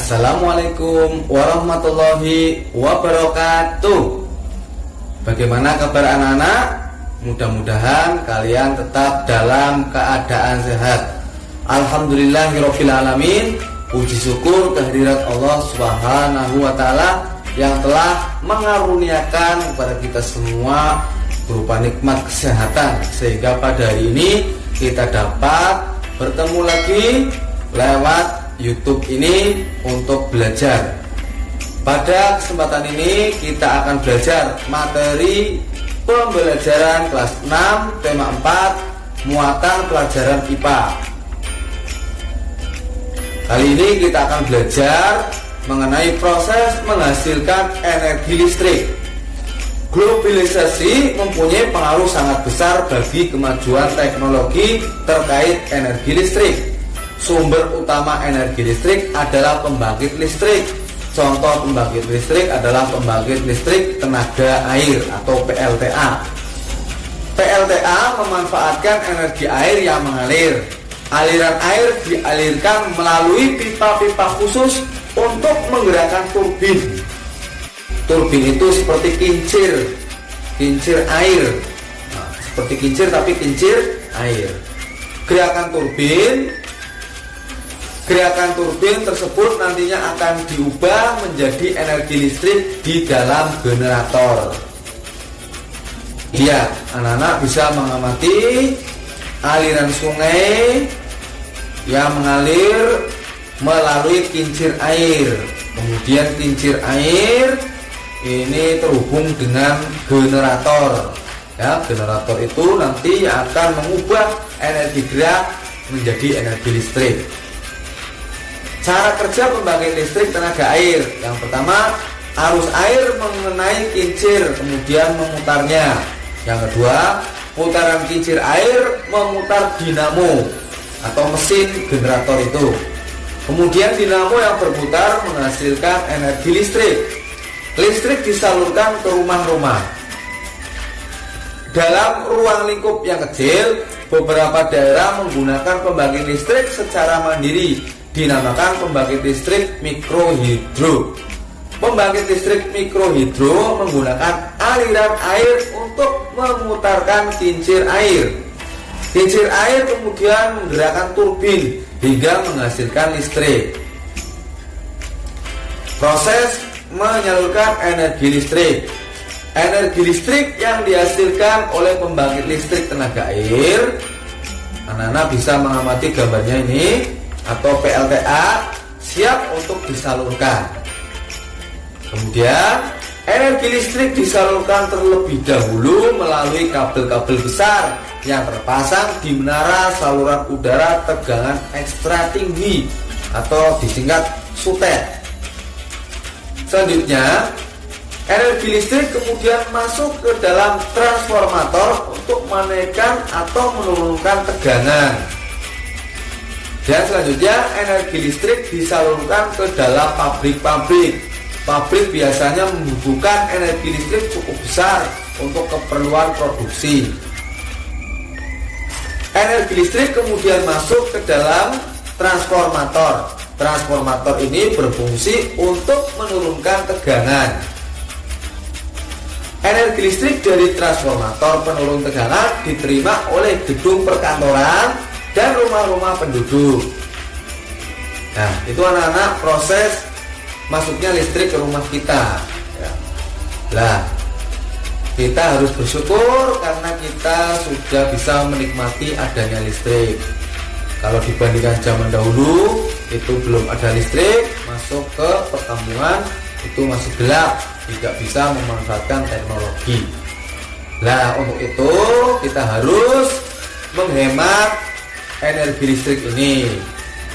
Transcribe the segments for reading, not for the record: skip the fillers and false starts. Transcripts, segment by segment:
Assalamualaikum warahmatullahi wabarakatuh. Bagaimana kabar anak-anak? Mudah-mudahan kalian tetap dalam keadaan sehat. Alhamdulillahirabbil alamin. Puji syukur kehadirat Allah Subhanahu wa taala yang telah mengaruniakan kepada kita semua berupa nikmat kesehatan, sehingga pada hari ini kita dapat bertemu lagi lewat YouTube ini untuk belajar. Pada kesempatan ini kita akan belajar materi pembelajaran kelas 6 tema 4 muatan pelajaran IPA. Kali ini kita akan belajar mengenai proses menghasilkan energi listrik. Globalisasi mempunyai pengaruh sangat besar bagi kemajuan teknologi terkait energi listrik. Sumber utama energi listrik adalah pembangkit listrik. Contoh pembangkit listrik adalah pembangkit listrik tenaga air atau PLTA. PLTA memanfaatkan energi air yang mengalir. Aliran air dialirkan melalui pipa-pipa khusus untuk menggerakkan turbin. Turbin itu seperti kincir air. Nah, seperti kincir tapi kincir air. Gerakan turbin tersebut nantinya akan diubah menjadi energi listrik di dalam generator. Lihat, anak-anak bisa mengamati aliran sungai yang mengalir melalui kincir air. Kemudian kincir air ini terhubung dengan generator. Ya, generator itu nanti akan mengubah energi gerak menjadi energi listrik. Cara kerja pembangkit listrik tenaga air. Yang pertama, arus air mengenai kincir kemudian memutarnya. Yang kedua, putaran kincir air memutar dinamo atau mesin generator itu. Kemudian dinamo yang berputar menghasilkan energi listrik. Listrik disalurkan ke rumah-rumah. Dalam ruang lingkup yang kecil, beberapa daerah menggunakan pembangkit listrik secara mandiri, dinamakan pembangkit listrik mikrohidro. Pembangkit listrik mikrohidro menggunakan aliran air untuk memutarkan kincir air. Kincir air kemudian menggerakkan turbin hingga menghasilkan listrik. Proses menyalurkan energi listrik. Energi listrik yang dihasilkan oleh pembangkit listrik tenaga air, anak-anak bisa mengamati gambarnya ini, atau PLTA, siap untuk disalurkan. Kemudian energi listrik disalurkan terlebih dahulu melalui kabel-kabel besar yang terpasang di menara saluran udara tegangan ekstra tinggi atau disingkat SUTET. Selanjutnya, energi listrik kemudian masuk ke dalam transformator untuk menaikkan atau menurunkan tegangan. Dan selanjutnya, energi listrik disalurkan ke dalam pabrik-pabrik. Pabrik biasanya membutuhkan energi listrik cukup besar untuk keperluan produksi. Energi listrik kemudian masuk ke dalam transformator. Transformator ini berfungsi untuk menurunkan tegangan. Energi listrik dari transformator penurun tegangan diterima oleh gedung perkantoran dan rumah-rumah penduduk. Nah, itu anak-anak proses masuknya listrik ke rumah kita. Nah, kita harus bersyukur karena kita sudah bisa menikmati adanya listrik. Kalau dibandingkan zaman dahulu, itu belum ada listrik, masuk ke perkampungan itu masih gelap, tidak bisa memanfaatkan teknologi. Nah, untuk itu kita harus menghemat energi listrik ini.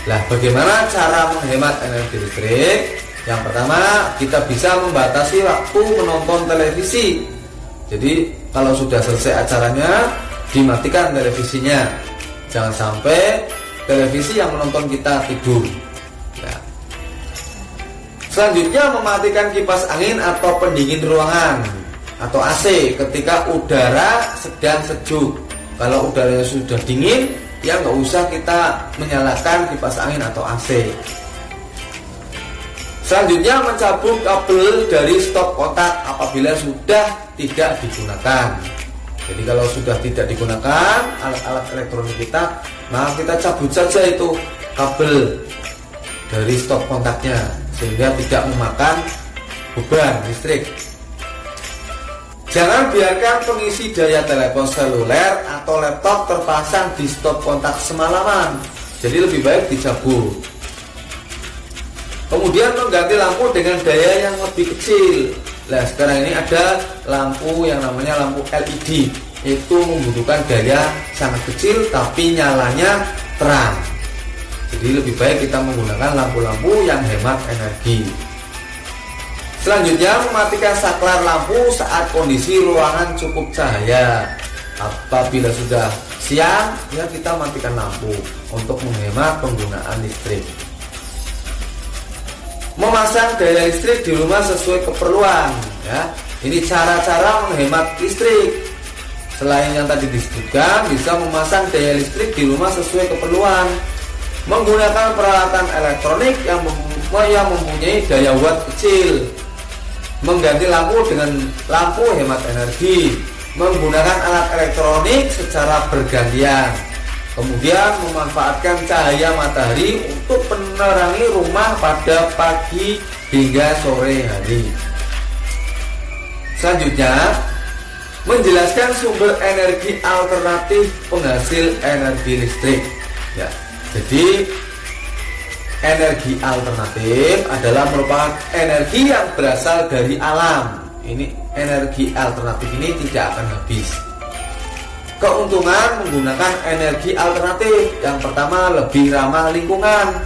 Nah, bagaimana cara menghemat energi listrik? Yang pertama, kita bisa membatasi waktu menonton televisi. Jadi, kalau sudah selesai acaranya, dimatikan televisinya. Jangan sampai televisi yang menonton kita tidur. Nah, selanjutnya, mematikan kipas angin atau pendingin ruangan atau AC ketika udara sedang sejuk. Kalau udaranya sudah dingin, ya nggak usah kita menyalakan kipas angin atau AC. Selanjutnya, mencabut kabel dari stop kontak apabila sudah tidak digunakan. Jadi kalau sudah tidak digunakan alat-alat elektronik kita, maka kita cabut saja itu kabel dari stop kontaknya sehingga tidak memakan beban listrik. Jangan biarkan pengisi daya telepon seluler atau laptop terpasang di stop kontak semalaman. Jadi lebih baik dicabut. Kemudian mengganti lampu dengan daya yang lebih kecil. Nah, sekarang ini ada lampu yang namanya lampu LED. Itu membutuhkan daya sangat kecil tapi nyalanya terang. Jadi lebih baik kita menggunakan lampu-lampu yang hemat energi. Selanjutnya, mematikan saklar lampu saat kondisi ruangan cukup cahaya. Apabila sudah siang, ya kita matikan lampu untuk menghemat penggunaan listrik. Memasang daya listrik di rumah sesuai keperluan, ya. Ini cara-cara menghemat listrik. Selain yang tadi disebutkan, bisa memasang daya listrik di rumah sesuai keperluan. Menggunakan peralatan elektronik yang mempunyai daya watt kecil. Mengganti lampu dengan lampu hemat energi. Menggunakan alat elektronik secara bergantian. Kemudian memanfaatkan cahaya matahari untuk menerangi rumah pada pagi hingga sore hari. Selanjutnya, menjelaskan sumber energi alternatif penghasil energi listrik. Ya, jadi energi alternatif adalah merupakan energi yang berasal dari alam. Ini energi alternatif ini tidak akan habis. Keuntungan menggunakan energi alternatif: yang pertama, lebih ramah lingkungan.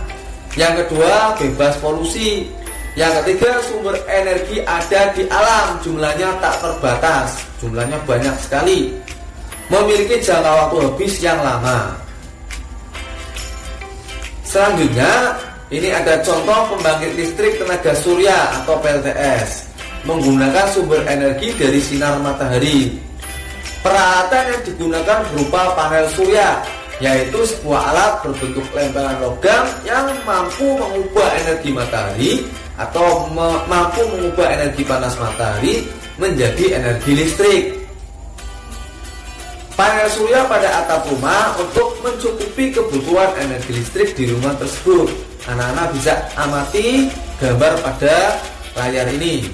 Yang kedua, bebas polusi. Yang ketiga, sumber energi ada di alam, jumlahnya tak terbatas, jumlahnya banyak sekali. Memiliki jangka waktu habis yang lama. Selanjutnya, ini ada contoh pembangkit listrik tenaga surya atau PLTS. Menggunakan sumber energi dari sinar matahari. Peralatan yang digunakan berupa panel surya, yaitu sebuah alat berbentuk lempengan logam yang mampu mengubah energi matahari atau mampu mengubah energi panas matahari menjadi energi listrik. Panel surya pada atap rumah untuk mencukupi kebutuhan energi listrik di rumah tersebut. Anak-anak bisa amati gambar pada layar ini.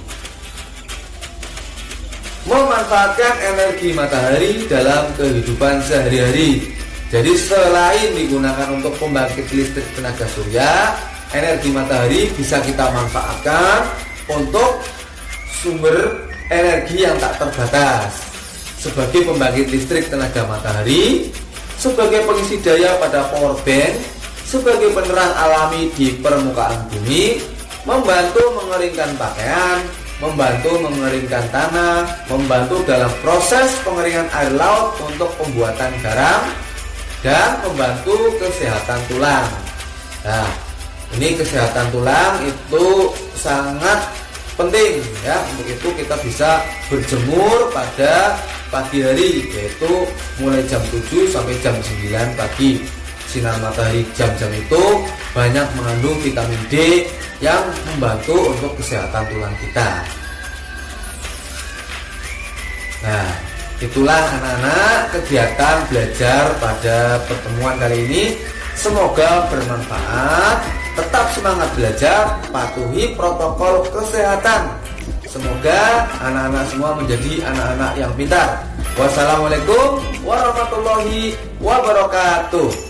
Memanfaatkan energi matahari dalam kehidupan sehari-hari. Jadi selain digunakan untuk pembangkit listrik tenaga surya, energi matahari bisa kita manfaatkan untuk sumber energi yang tak terbatas, sebagai pembangkit listrik tenaga matahari, sebagai pengisi daya pada power bank, sebagai penerang alami di permukaan bumi, membantu mengeringkan pakaian, membantu mengeringkan tanah, membantu dalam proses pengeringan air laut untuk pembuatan garam, dan membantu kesehatan tulang. Nah, ini kesehatan tulang itu sangat penting ya. Untuk itu kita bisa berjemur pada pagi hari, yaitu mulai jam 7 sampai jam 9 pagi. Sinar matahari jam-jam itu banyak mengandung vitamin D yang membantu untuk kesehatan tulang kita. Nah, itulah anak-anak kegiatan belajar pada pertemuan kali ini. Semoga bermanfaat. Tetap semangat belajar, patuhi protokol kesehatan. Semoga anak-anak semua menjadi anak-anak yang pintar. Wassalamualaikum warahmatullahi wabarakatuh.